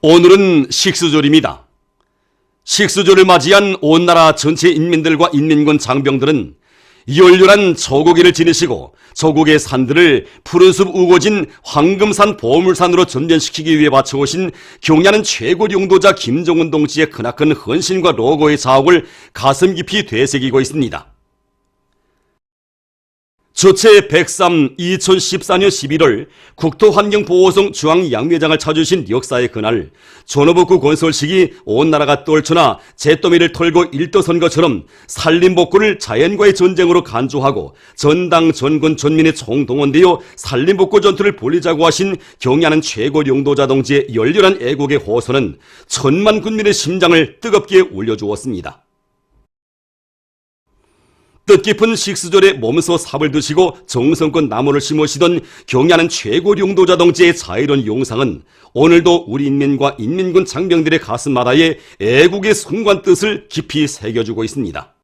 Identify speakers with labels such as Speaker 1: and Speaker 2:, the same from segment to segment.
Speaker 1: 오늘은 식수절입니다. 식수절을 맞이한 온 나라 전체 인민들과 인민군 장병들은 열렬한 저고기를 지니시고 저국의 산들을 푸른숲 우거진 황금산 보물산으로 전변시키기 위해 바쳐오신 경야는 최고 용도자 김정은 동지의 크나큰 헌신과 로고의 자옥을 가슴 깊이 되새기고 있습니다. 조체 103 2014년 11월 국토환경보호성 중앙양묘장을 찾으신 역사의 그날, 전호북구 건설식이 온 나라가 떨쳐나 잿더미를 털고 일떠선 것처럼 산림복구를 자연과의 전쟁으로 간주하고 전당 전군 전민의 총동원되어 산림복구 전투를 벌이자고 하신 경야는 최고 용도자 동지의 열렬한 애국의 호소는 천만 군민의 심장을 뜨겁게 울려주었습니다. 뜻깊은 식수절에 몸소 삽을 드시고 정성껏 나무를 심으시던 경야는 최고 용도자 동지의 자애로운 용상은 오늘도 우리 인민과 인민군 장병들의 가슴마다에 애국의 순관 뜻을 깊이 새겨주고 있습니다.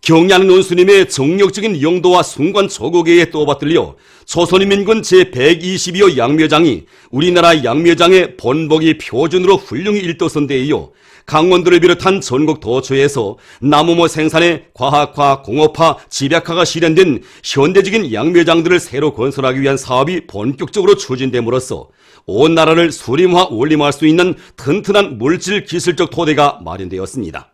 Speaker 1: 경야는 원수님의 정력적인 용도와 순관 조국에 떠받들려 조선인민군 제122호 양묘장이 우리나라 양묘장의 본보기 표준으로 훌륭히 일떠선대에 이어 강원도를 비롯한 전국 도처에서 나무모 생산에 과학화, 공업화, 집약화가 실현된 현대적인 양묘장들을 새로 건설하기 위한 사업이 본격적으로 추진됨으로써 온 나라를 수림화, 원림화할 수 있는 튼튼한 물질 기술적 토대가 마련되었습니다.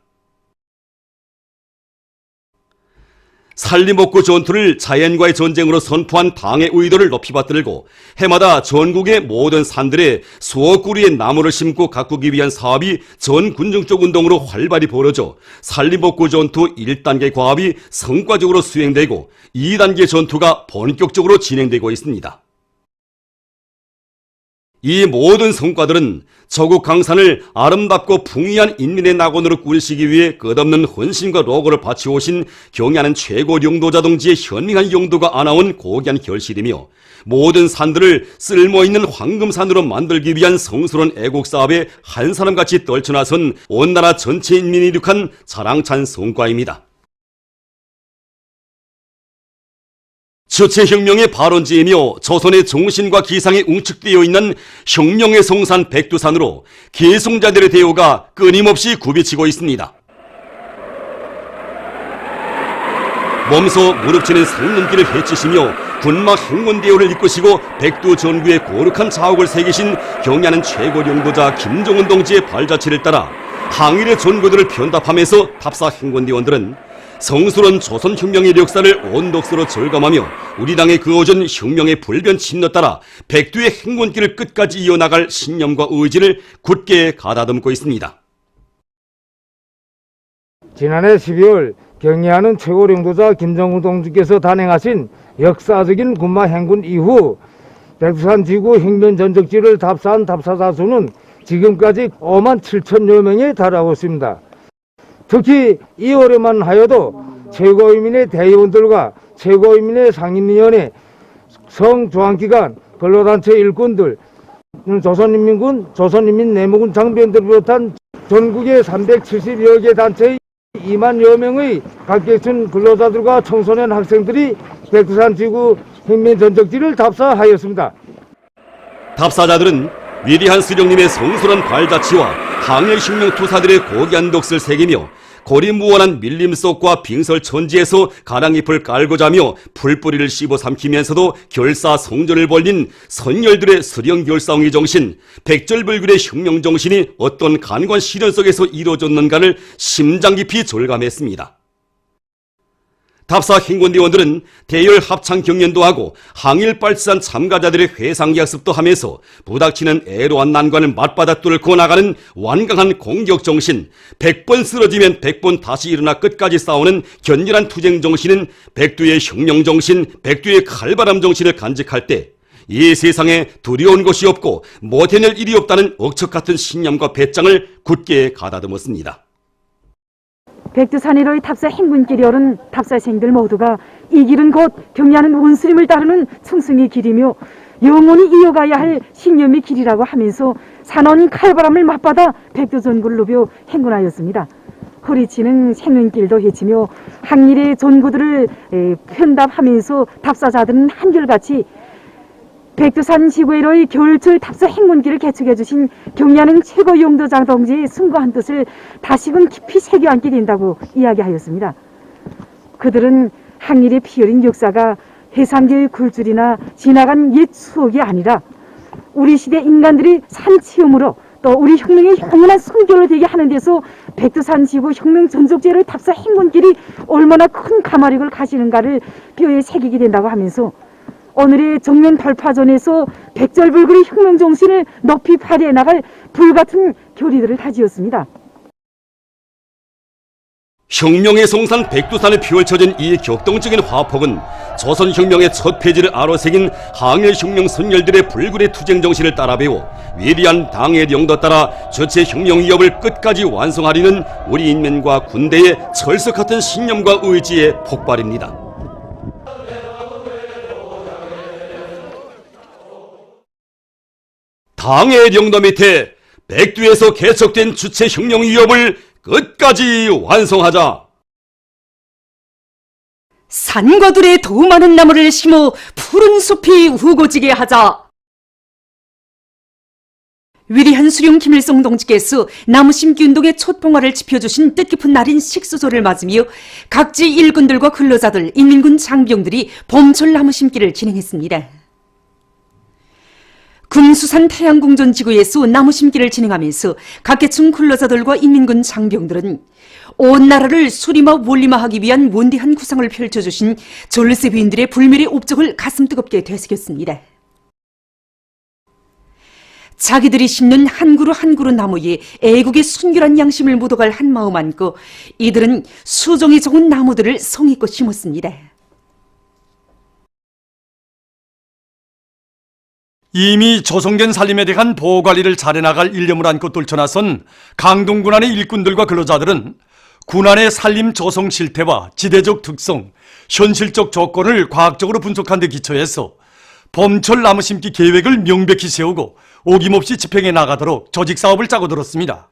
Speaker 1: 산림복구 전투를 자연과의 전쟁으로 선포한 당의 의도를 높이 받들고 해마다 전국의 모든 산들에 수억 그루의 나무를 심고 가꾸기 위한 사업이 전 군중적 운동으로 활발히 벌어져 산림복구 전투 1단계 과업이 성과적으로 수행되고 2단계 전투가 본격적으로 진행되고 있습니다. 이 모든 성과들은 저국 강산을 아름답고 풍요한 인민의 낙원으로 꾸리시기 위해 끝없는 헌신과 로고를 바치오신 경야는 최고 용도자 동지의 현명한 용도가 안아온 고귀한 결실이며 모든 산들을 쓸모있는 황금산으로 만들기 위한 성스러운 애국사업에 한 사람같이 떨쳐나선 온 나라 전체 인민이 이룩한 자랑찬 성과입니다. 저체혁명의 발원지이며 조선의 정신과 기상에 웅축되어 있는 혁명의 성산 백두산으로 계승자들의 대우가 끊임없이 굽이치고 있습니다. 몸소 무릎치는 상lun길을 헤치시며 군마 행군대우를 이끄시고 백두 전구의 거룩한 자옥을 새기신 경야는 최고 용도자 김정은 동지의 발자취를 따라 항일의 전구들을 편답하면서 답사 행군대원들은 성스러운 조선혁명의 역사를 온독서로 절감하며 우리 당의 그어준 혁명의 불변 침노 따라 백두의 행군길을 끝까지 이어나갈 신념과 의지를 굳게 가다듬고 있습니다.
Speaker 2: 지난해 12월 경야는 최고 용도자 김정은 동지께서 단행하신 역사적인 군마 행군 이후 백두산 지구 혁명 전적지를 답사한 답사자 수는 지금까지 5만 7천여 명에 달하고 있습니다. 특히 2월에만 하여도 최고인민의 대의원들과 최고인민의 상임위원회, 성조항기관, 근로단체 일꾼들, 조선인민군, 조선인민내무군 장병들을 비롯한 전국의 370여 개 단체의 2만여 명의 각계층 근로자들과 청소년 학생들이 백두산 지구 혁명 전적지를 답사하였습니다.
Speaker 1: 답사자들은 위대한 수령님의 성스러운 발자취와 항일혁명 투사들의 고귀한 넋을 새기며 고리무원한 밀림속과 빙설천지에서 가랑잎을 깔고 자며 풀뿌리를 씹어 삼키면서도 결사성전을 벌린 선열들의 수령결사홍의 정신, 백절불굴의 혁명정신이 어떤 간관 시련 속에서 이루어졌는가를 심장 깊이 절감했습니다. 답사 행군대원들은 대열 합창 경연도 하고 항일발산 참가자들의 회상약습도 하면서 부닥치는 애로한 난관을 맞받아 뚫고 나가는 완강한 공격정신, 100번 쓰러지면 100번 다시 일어나 끝까지 싸우는 견렬한 투쟁정신은 백두의 혁명정신, 백두의 칼바람정신을 간직할 때 이 세상에 두려운 것이 없고 못해낼 일이 없다는 억척같은 신념과 배짱을 굳게 가다듬었습니다.
Speaker 3: 백두산 1호의 답사 행군길이 오른 답사생들 모두가 이 길은 곧 경야는 원수님을 따르는 충성의 길이며 영원히 이어가야 할 신념의 길이라고 하면서 산원 칼바람을 맞받아 백두전구를 누벼 행군하였습니다. 허리치는 생눈길도 헤치며 항일의 전구들을 편답하면서 답사자들은 한결같이 백두산 지구로의 겨울철 탑사 행문기를 개척해 주신 경야는 최고 용도장 동지의 숭고한 뜻을 다시금 깊이 새겨안게 된다고 이야기하였습니다. 그들은 항일의 피어린 역사가 해상계의 굴줄이나 지나간 옛 추억이 아니라 우리 시대 인간들이 산 체험으로 또 우리 혁명의 영원한 순결을 되게 하는 데서 백두산 지구 혁명 전족제를 탑사 행군길이 얼마나 큰 가마력을 가지는가를 뼈에 새기게 된다고 하면서 오늘의 정면 발파전에서 백절불굴의 혁명 정신을 높이 발휘해 나갈 불같은 결의들을 다지었습니다.
Speaker 1: 혁명의 성산 백두산에 피월쳐진 이 격동적인 화폭은 조선혁명의 첫 페이지를 아로새긴 항일혁명 선열들의 불굴의 투쟁 정신을 따라 배워 위대한 당의 영도 따라 주체 혁명 위협을 끝까지 완성하려는 우리 인민과 군대의 철석 같은 신념과 의지의 폭발입니다. 당의 영도 밑에 백두에서 개척된 주체 혁명 위협을 끝까지 완성하자.
Speaker 4: 산과들의 더 많은 나무를 심어 푸른 숲이 우거지게 하자. 위대한 수령 김일성 동지께서 나무 심기 운동의 첫 봉화를 지펴주신 뜻깊은 날인 식수조를 맞으며 각지 일꾼들과 근로자들, 인민군 장병들이 봄철 나무 심기를 진행했습니다. 금수산 태양궁전 지구에서 나무 심기를 진행하면서 각계층 근로자들과 인민군 장병들은 온 나라를 수리마 원리마하기 위한 원대한 구상을 펼쳐주신 졸세비인들의 불멸의 업적을 가슴 뜨겁게 되새겼습니다. 자기들이 심는 한 그루 한 그루 나무에 애국의 순결한 양심을 묻어갈 한 마음 안고 이들은 수종이 좋은 나무들을 성의껏 심었습니다.
Speaker 5: 이미 조성된 살림에 대한 보호관리를 잘해나갈 일념을 안고 떨쳐나선 강동군안의 일꾼들과 근로자들은 군안의 살림 조성 실태와 지대적 특성, 현실적 조건을 과학적으로 분석한 데 기초해서 봄철 나무 심기 계획을 명백히 세우고 오김없이 집행해 나가도록 조직사업을 짜고 들었습니다.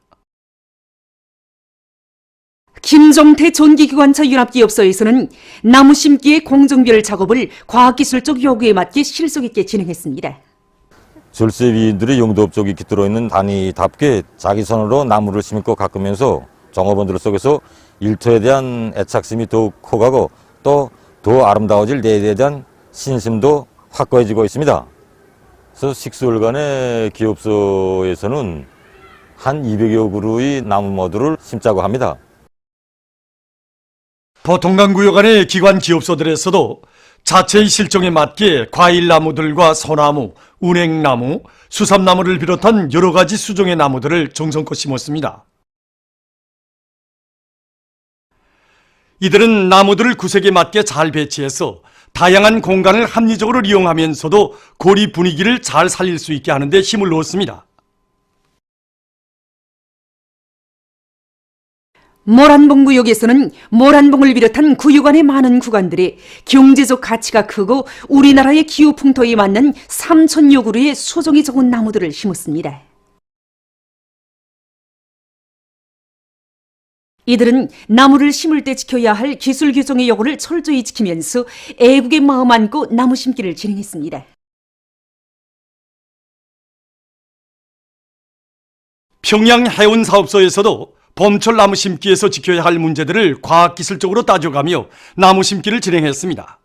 Speaker 4: 김종태 전기기관차 융합기업소에서는 나무 심기의 공정별 작업을 과학기술적 요구에 맞게 실속 있게 진행했습니다.
Speaker 6: 졸세비인들의 용도업적이 깃들어 있는 단위답게 자기 손으로 나무를 심고 가꾸면서 종업원들 속에서 일터에 대한 애착심이 더욱 커가고 또 더 아름다워질 내일에 대한 신심도 확고해지고 있습니다. 그래서 식수월간의 기업소에서는 한 200여 그루의 나무모들을 심자고 합니다.
Speaker 5: 보통강구역 안의 기관 기업소들에서도 자체의 실정에 맞게 과일나무들과 소나무, 운행나무, 수삼나무를 비롯한 여러 가지 수종의 나무들을 정성껏 심었습니다. 이들은 나무들을 구색에 맞게 잘 배치해서 다양한 공간을 합리적으로 이용하면서도 고리 분위기를 잘 살릴 수 있게 하는 데 힘을 넣었습니다.
Speaker 4: 모란봉구역에서는 모란봉을 비롯한 구역 안의 많은 구간들이 경제적 가치가 크고 우리나라의 기후 풍토에 맞는 3,000여 그루의 수종이 좋은 나무들을 심었습니다. 이들은 나무를 심을 때 지켜야 할 기술 규정의 요구를 철저히 지키면서 애국의 마음 안고 나무 심기를 진행했습니다.
Speaker 5: 평양 해운사업소에서도 봄철 나무 심기에서 지켜야 할 문제들을 과학기술적으로 따져가며 나무 심기를 진행했습니다.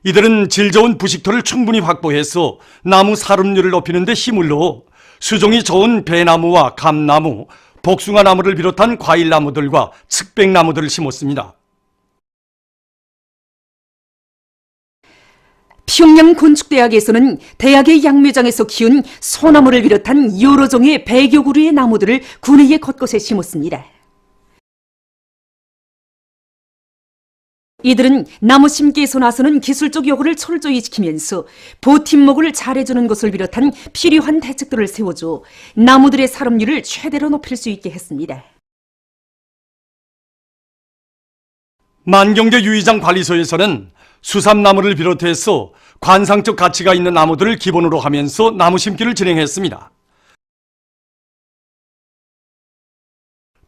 Speaker 5: 이들은 질 좋은 부식토를 충분히 확보해서 나무 사lum률을 높이는 데 힘을 넣어 수종이 좋은 배나무와 감나무, 복숭아나무를 비롯한 과일나무들과 측백나무들을 심었습니다.
Speaker 4: 평양 건축대학에서는 대학의 양묘장에서 키운 소나무를 비롯한 여러 종의 100여 그루의 나무들을 군위의 곳곳에 심었습니다. 이들은 나무 심기에서 나서는 기술적 요구를 철저히 지키면서 버팀목을 잘해주는 것을 비롯한 필요한 대책들을 세워줘 나무들의 사lum률을 최대로 높일 수 있게 했습니다.
Speaker 5: 만경대 유의장 관리소에서는 수삼나무를 비롯해서 관상적 가치가 있는 나무들을 기본으로 하면서 나무 심기를 진행했습니다.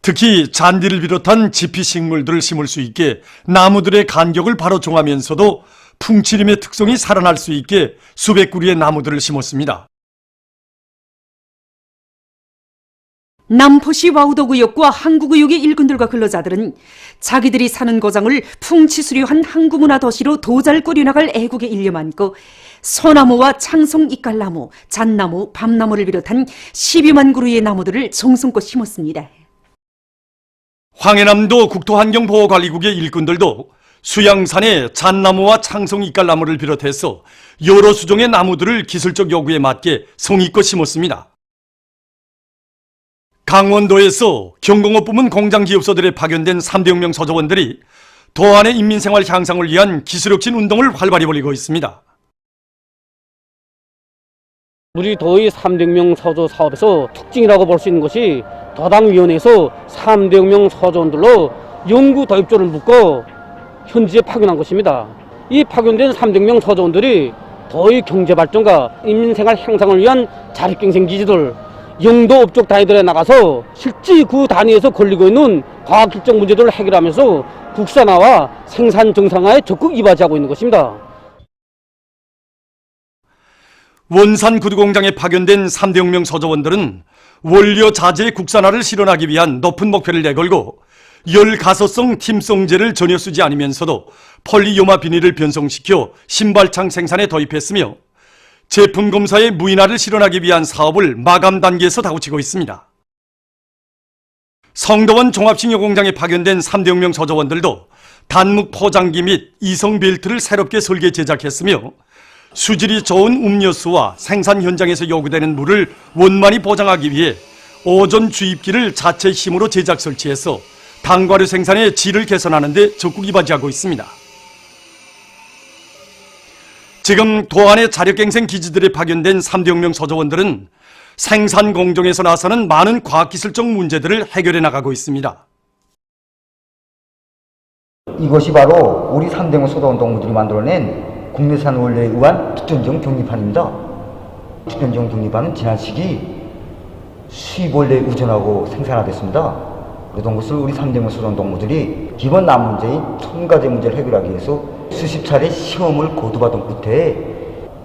Speaker 5: 특히 잔디를 비롯한 지피식물들을 심을 수 있게 나무들의 간격을 바로 정하면서도 풍치림의 특성이 살아날 수 있게 수백 그루의 나무들을 심었습니다.
Speaker 4: 남포시 와우도구역과 항구구역의 일꾼들과 근로자들은 자기들이 사는 고장을 풍치수려한 항구문화 도시로 도잘 꾸려나갈 애국에 일념안고 소나무와 창송 이깔나무, 잣나무, 밤나무를 비롯한 12만 그루의 나무들을 정성껏 심었습니다.
Speaker 5: 황해남도 국토환경보호관리국의 일꾼들도 수양산에 잣나무와 창송 이깔나무를 비롯해서 여러 수종의 나무들을 기술적 요구에 맞게 성의껏 심었습니다. 강원도에서 경공업 부문 공장기업소들에 파견된 3대 혁명 서조원들이 도안의 인민생활 향상을 위한 기술혁신 운동을 활발히 벌이고 있습니다.
Speaker 7: 우리 도의 3대혁명 서조 사업에서 특징이라고 볼 수 있는 것이 도당위원회에서 3대혁명 서조원들로 연구 도입조를 묶어 현지에 파견한 것입니다. 이 파견된 3대혁명 서조원들이 도의 경제발전과 인민생활 향상을 위한 자립갱생 기지들, 영도 업종 단위들에 나가서 실제 그 단위에서 걸리고 있는 과학기적 문제들을 해결하면서 국산화와 생산 정상화에 적극 이바지하고 있는 것입니다.
Speaker 5: 원산 구두공장에 파견된 3대 혁명 서조원들은 원료 자재 국산화를 실현하기 위한 높은 목표를 내걸고 열가소성 팀성제를 전혀 쓰지 않으면서도 폴리요마 비닐을 변성시켜 신발창 생산에 도입했으며 제품 검사의 무인화를 실현하기 위한 사업을 마감 단계에서 다구치고 있습니다. 성도원 종합식료공장에 파견된 3대 혁명 서조원들도 단묵 포장기 및 이성 벨트를 새롭게 설계 제작했으며 수질이 좋은 음료수와 생산 현장에서 요구되는 물을 원만히 보장하기 위해 오존 주입기를 자체 힘으로 제작 설치해서 당과류 생산의 질을 개선하는 데 적극 이바지하고 있습니다. 지금 도안의 자력갱생 기지들에 파견된 3대 혁명 서조원들은 생산 공정에서 나서는 많은 과학기술적 문제들을 해결해 나가고 있습니다.
Speaker 8: 이것이 바로 우리 3대혁명 서조원 동무들이 만들어낸 국내산 원료에 의한 특전지형 격리판입니다. 특전지형 격리판은 지난 시기 수입 원료에 의존하고 생산화됐습니다. 그러던 것을 우리 3대혁명 서조원 동무들이 기본 난 문제인 첨가제 문제를 해결하기 위해서 수십 차례 시험을 거듭하던 끝에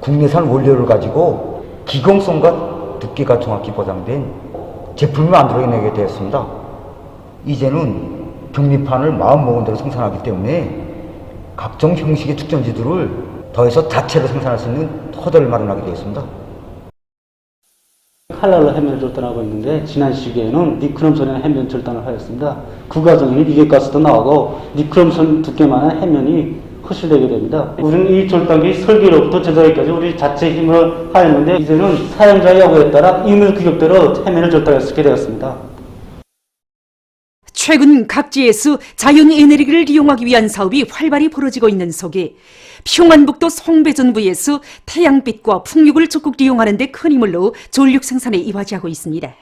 Speaker 8: 국내산 원료를 가지고 기공성과 두께가 정확히 보장된 제품을 만들어내게 되었습니다. 이제는 격리판을 마음먹은 대로 생산하기 때문에 각종 형식의 축전지들을 더해서 자체로 생산할 수 있는 터전을 마련하게 되었습니다.
Speaker 7: 칼날로 해면을 절단하고 있는데 지난 시기에는 니크롬선의 해면 절단을 하였습니다. 그 과정에는 이객가스도 나오고 니크롬선 두께만한 해면이 허실되게 됩니다. 우리는 이 절단기 설계로부터 제작까지 우리 자체 힘으로 하였는데 이제는 사용자의 요구에 따라 임의 규격대로 해면을 절단할 수 있게 되었습니다.
Speaker 4: 최근 각지에서 자연에너지를 이용하기 위한 사업이 활발히 벌어지고 있는 속에 평안북도 송배전부에서 태양빛과 풍력을 적극 이용하는 데 큰 힘을 넣어 전력 생산에 이바지하고 있습니다.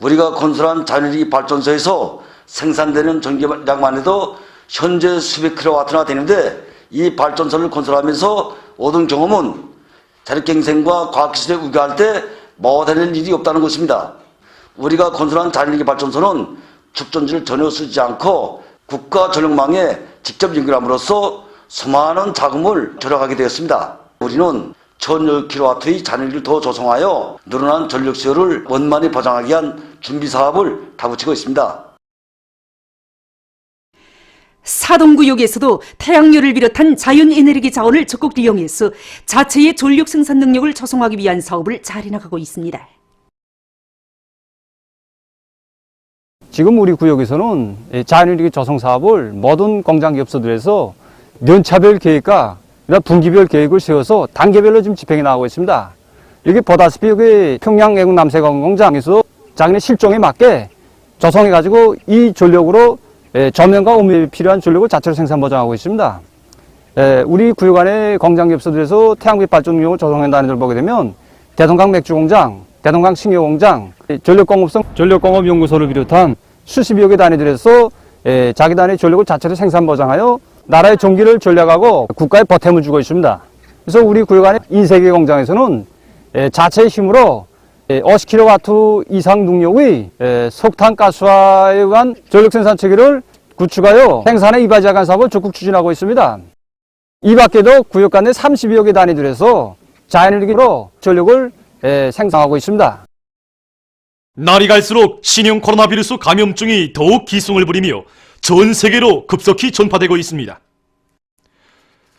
Speaker 9: 우리가 건설한 자연에너지 발전소에서 생산되는 전기량만 해도 현재 수백 킬로와트나 되는데 이 발전소를 건설하면서 얻은 경험은 자력갱생과 과학기술에 우겨할 때 못해낼 일이 없다는 것입니다. 우리가 건설한 자연에너지 발전소는 축전지를 전혀 쓰지 않고 국가 전력망에 직접 연결함으로써 수많은 자금을 절약하게 되었습니다. 우리는 1000kW의 잔해를 더 조성하여 늘어난 전력 수요를 원만히 보장하기 위한 준비 사업을 다구치고 있습니다.
Speaker 4: 사동구역에서도 태양열을 비롯한 자연에너지 자원을 적극 이용해서 자체의 전력 생산 능력을 조성하기 위한 사업을 잘 해나가고 있습니다.
Speaker 10: 지금 우리 구역에서는 자연에너지 조성 사업을 모든 공장기업소들에서 연차별 계획과 분기별 계획을 세워서 단계별로 지금 집행해 나가고 있습니다. 여기 보다시피 여기 평양 애국 남세강 공장에서 자기네 실종에 맞게 조성해가지고 이 전력으로 조명과 음압이 필요한 전력을 자체로 생산 보장하고 있습니다. 우리 구역 안에 공장기업소들에서 태양빛 발전용을 조성한다는 걸 보게 되면 대동강 맥주공장, 대동강 식료공장, 전력공업연구소를 비롯한 수십여 개 단위들에서 자기 단위 전력을 자체로 생산 보장하여 나라의 전기를 전략하고 국가에 보탬을 주고 있습니다. 그래서 우리 구역 안에 인세계 공장에서는 자체의 힘으로 50kW 이상 능력의 석탄 가스화에 의한 전력 생산 체계를 구축하여 생산에 이바지하는 사업을 적극 추진하고 있습니다. 이 밖에도 구역 간에 30여 개 단위들에서 자연일기로 전력을 생산하고 있습니다.
Speaker 5: 날이 갈수록 신형 코로나 비루스 감염증이 더욱 기승을 부리며 전 세계로 급속히 전파되고 있습니다.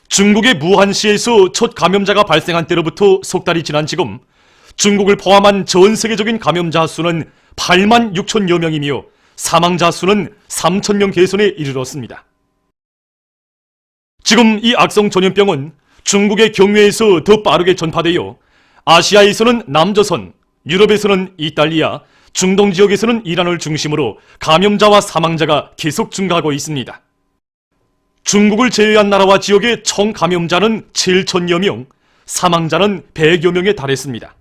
Speaker 5: 중국의 무한시에서 첫 감염자가 발생한 때로부터 석 달이 지난 지금 중국을 포함한 전 세계적인 감염자 수는 8만 6천여 명이며 사망자 수는 3천 명 개선에 이르렀습니다. 지금 이 악성 전염병은 중국의 경유에서 더 빠르게 전파되어 아시아에서는 남조선, 유럽에서는 이탈리아, 중동 지역에서는 이란을 중심으로 감염자와 사망자가 계속 증가하고 있습니다. 중국을 제외한 나라와 지역의 총 감염자는 7천여 명, 사망자는 100여 명에 달했습니다.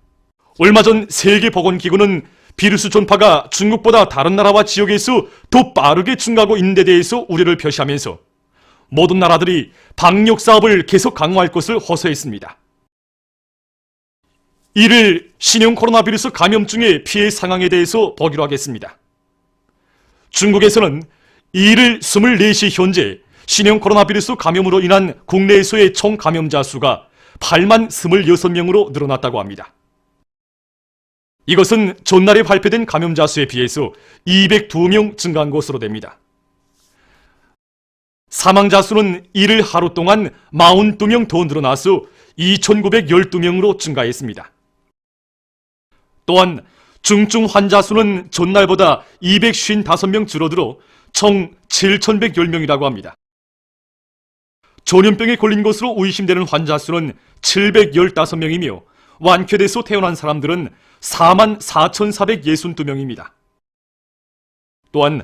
Speaker 5: 얼마 전 세계보건기구는 비루스 전파가 중국보다 다른 나라와 지역에서 더 빠르게 증가하고 있는 데 대해서 우려를 표시하면서 모든 나라들이 방역 사업을 계속 강화할 것을 호소했습니다. 이를 신형 코로나 비루스 감염증의 피해 상황에 대해서 보기로 하겠습니다. 중국에서는 1일 24시 현재 신형 코로나 비루스 감염으로 인한 국내에서의 총 감염자 수가 8만 26명으로 늘어났다고 합니다. 이것은 전날에 발표된 감염자 수에 비해서 202명 증가한 것으로 됩니다. 사망자 수는 이를 하루 동안 42명 더 늘어나서 2,912명으로 증가했습니다. 또한 중증 환자 수는 전날보다 255명 줄어들어 총 7,110명이라고 합니다. 전염병에 걸린 것으로 의심되는 환자 수는 715명이며 완쾌돼서 태어난 사람들은 44,462명입니다. 또한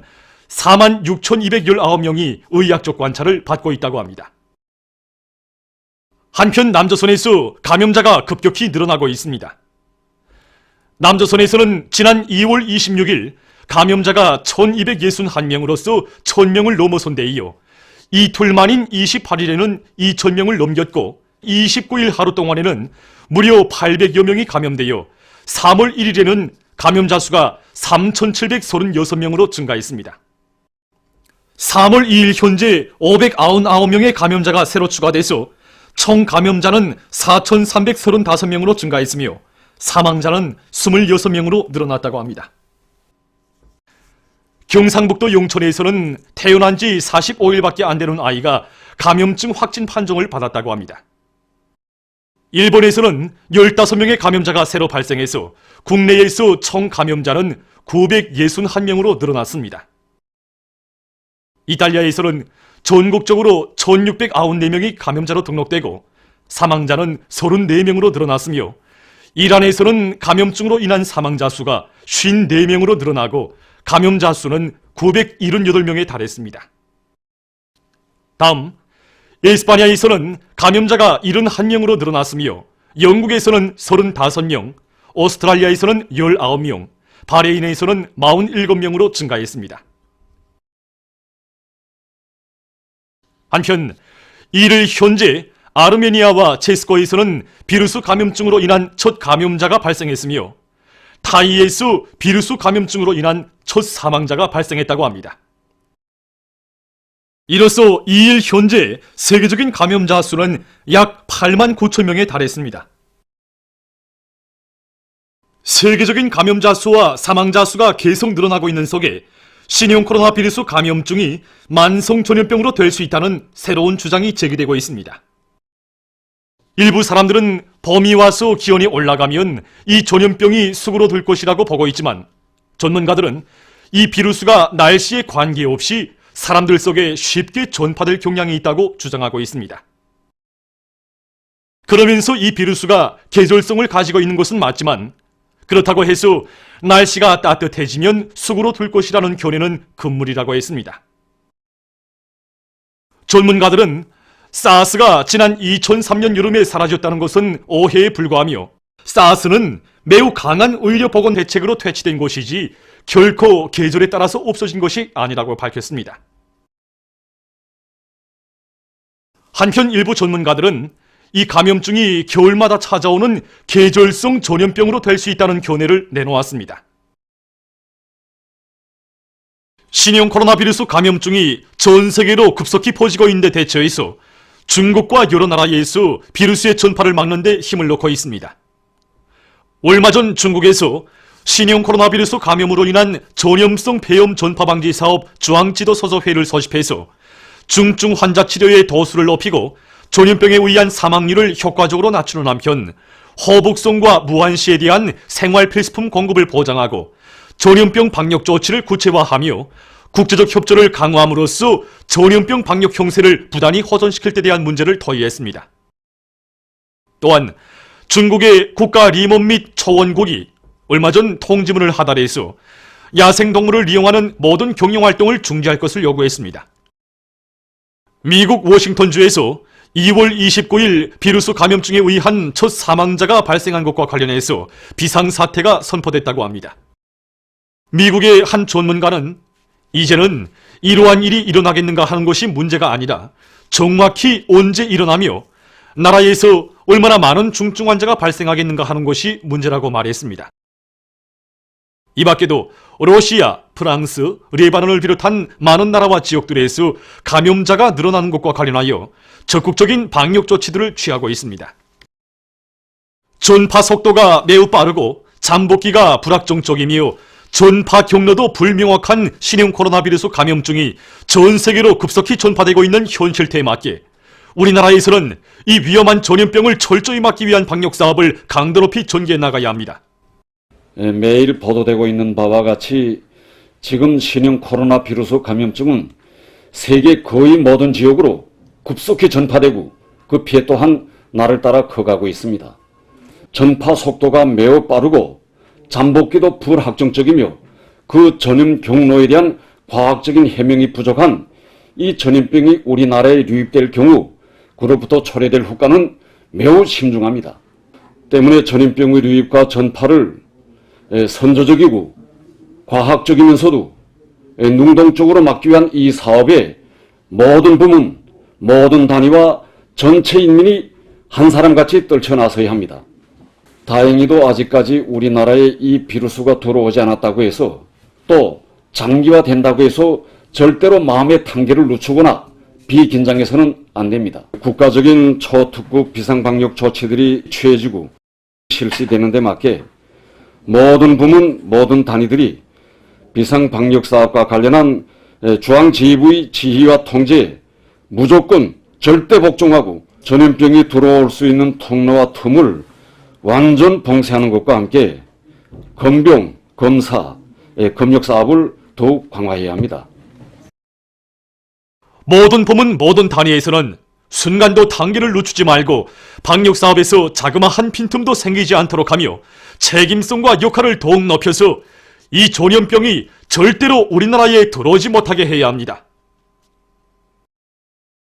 Speaker 5: 46,219명이 의학적 관찰을 받고 있다고 합니다. 한편 남조선에서 감염자가 급격히 늘어나고 있습니다. 남조선에서는 지난 2월 26일 감염자가 1,261명으로서 1,000명을 넘어선 데 이어 이틀 만인 28일에는 2,000명을 넘겼고 29일 하루 동안에는 무려 800여 명이 감염되어 3월 1일에는 감염자 수가 3,736명으로 증가했습니다. 3월 2일 현재 599명의 감염자가 새로 추가돼서 총 감염자는 4,335명으로 증가했으며 사망자는 26명으로 늘어났다고 합니다. 경상북도 용천에서는 태어난 지 45일밖에 안 되는 아이가 감염증 확진 판정을 받았다고 합니다. 일본에서는 15명의 감염자가 새로 발생해서 국내에서 총 감염자는 961명으로 늘어났습니다. 이탈리아에서는 전국적으로 1,694명이 감염자로 등록되고 사망자는 34명으로 늘어났으며 이란에서는 감염증으로 인한 사망자 수가 54명으로 늘어나고 감염자 수는 978명에 달했습니다. 다음, 에스파냐에서는 감염자가 71명으로 늘어났으며 영국에서는 35명, 오스트랄리아에서는 19명, 바레인에서는 47명으로 증가했습니다. 한편 이를 현재 아르메니아와 체스코에서는 비루스 감염증으로 인한 첫 감염자가 발생했으며 타이에서 비루스 감염증으로 인한 첫 사망자가 발생했다고 합니다. 이로써 2일 현재 세계적인 감염자 수는 약 8만 9천 명에 달했습니다. 세계적인 감염자 수와 사망자 수가 계속 늘어나고 있는 속에 신형 코로나 비루스 감염증이 만성 전염병으로 될 수 있다는 새로운 주장이 제기되고 있습니다. 일부 사람들은 봄이 와서 기온이 올라가면 이 전염병이 수그러들 것이라고 보고 있지만 전문가들은 이 비루스가 날씨에 관계없이 사람들 속에 쉽게 전파될 경향이 있다고 주장하고 있습니다. 그러면서 이 비루스가 계절성을 가지고 있는 것은 맞지만 그렇다고 해서 날씨가 따뜻해지면 수그러들 것이라는 견해는 금물이라고 했습니다. 전문가들은 사스가 지난 2003년 여름에 사라졌다는 것은 오해에 불과하며 사스는 매우 강한 의료보건 대책으로 퇴치된 것이지 결코 계절에 따라서 없어진 것이 아니라고 밝혔습니다. 한편 일부 전문가들은 이 감염증이 겨울마다 찾아오는 계절성 전염병으로 될 수 있다는 견해를 내놓았습니다. 신형 코로나 비루스 감염증이 전 세계로 급속히 퍼지고 있는 데 대처해서 중국과 여러 나라에서 비루스의 전파를 막는 데 힘을 놓고 있습니다. 얼마 전 중국에서 신형 코로나 비루스 감염으로 인한 전염성 폐렴 전파 방지 사업 중앙지도서소회를 소집해서 중증 환자 치료의 도수를 높이고 전염병에 의한 사망률을 효과적으로 낮추는 한편 호북성과 무한시에 대한 생활 필수품 공급을 보장하고 전염병 방역 조치를 구체화하며 국제적 협조를 강화함으로써 전염병 방역 형세를 부단히 호전시킬 때 대한 문제를 토의했습니다. 또한 중국의 국가 리몬 및 초원국이 얼마 전 통지문을 하달해서 야생동물을 이용하는 모든 경영활동을 중지할 것을 요구했습니다. 미국 워싱턴주에서 2월 29일 비루스 감염증에 의한 첫 사망자가 발생한 것과 관련해서 비상사태가 선포됐다고 합니다. 미국의 한 전문가는 이제는 이러한 일이 일어나겠는가 하는 것이 문제가 아니라 정확히 언제 일어나며 나라에서 얼마나 많은 중증 환자가 발생하겠는가 하는 것이 문제라고 말했습니다. 이 밖에도 러시아, 프랑스, 레바논을 비롯한 많은 나라와 지역들에서 감염자가 늘어나는 것과 관련하여 적극적인 방역 조치들을 취하고 있습니다. 전파 속도가 매우 빠르고 잠복기가 불확정적이며 전파 경로도 불명확한 신형 코로나 비루스 감염증이 전 세계로 급속히 전파되고 있는 현 실태에 맞게 우리나라에서는 이 위험한 전염병을 철저히 막기 위한 방역 사업을 강도 높이 전개해 나가야 합니다.
Speaker 11: 매일 보도되고 있는 바와 같이 지금 신형 코로나 비루스 감염증은 세계 거의 모든 지역으로 급속히 전파되고 그 피해 또한 날을 따라 커가고 있습니다. 전파 속도가 매우 빠르고 잠복기도 불확정적이며 그 전염 경로에 대한 과학적인 해명이 부족한 이 전염병이 우리나라에 유입될 경우 그로부터 초래될 후과는 매우 심중합니다. 때문에 전염병의 유입과 전파를 선조적이고 과학적이면서도 능동적으로 막기 위한 이 사업에 모든 부문, 모든 단위와 전체 인민이 한 사람같이 떨쳐나서야 합니다. 다행히도 아직까지 우리나라에 이 비루스가 들어오지 않았다고 해서 또 장기화된다고 해서 절대로 마음의 단계를 늦추거나 비긴장해서는 안 됩니다. 국가적인 초특급 비상방역 조치들이 취해지고 실시되는 데 맞게 모든 부문, 모든 단위들이 비상방역사업과 관련한 중앙지휘부의 지휘와 통제에 무조건 절대 복종하고 전염병이 들어올 수 있는 통로와 틈을 완전 봉쇄하는 것과 함께 검병, 검사, 검역사업을 더욱 강화해야 합니다.
Speaker 5: 모든 부문, 모든 단위에서는 순간도 단계를 늦추지 말고 방역사업에서 자그마한 빈틈도 생기지 않도록 하며 책임성과 역할을 더욱 높여서 이 전염병이 절대로 우리나라에 들어오지 못하게 해야 합니다.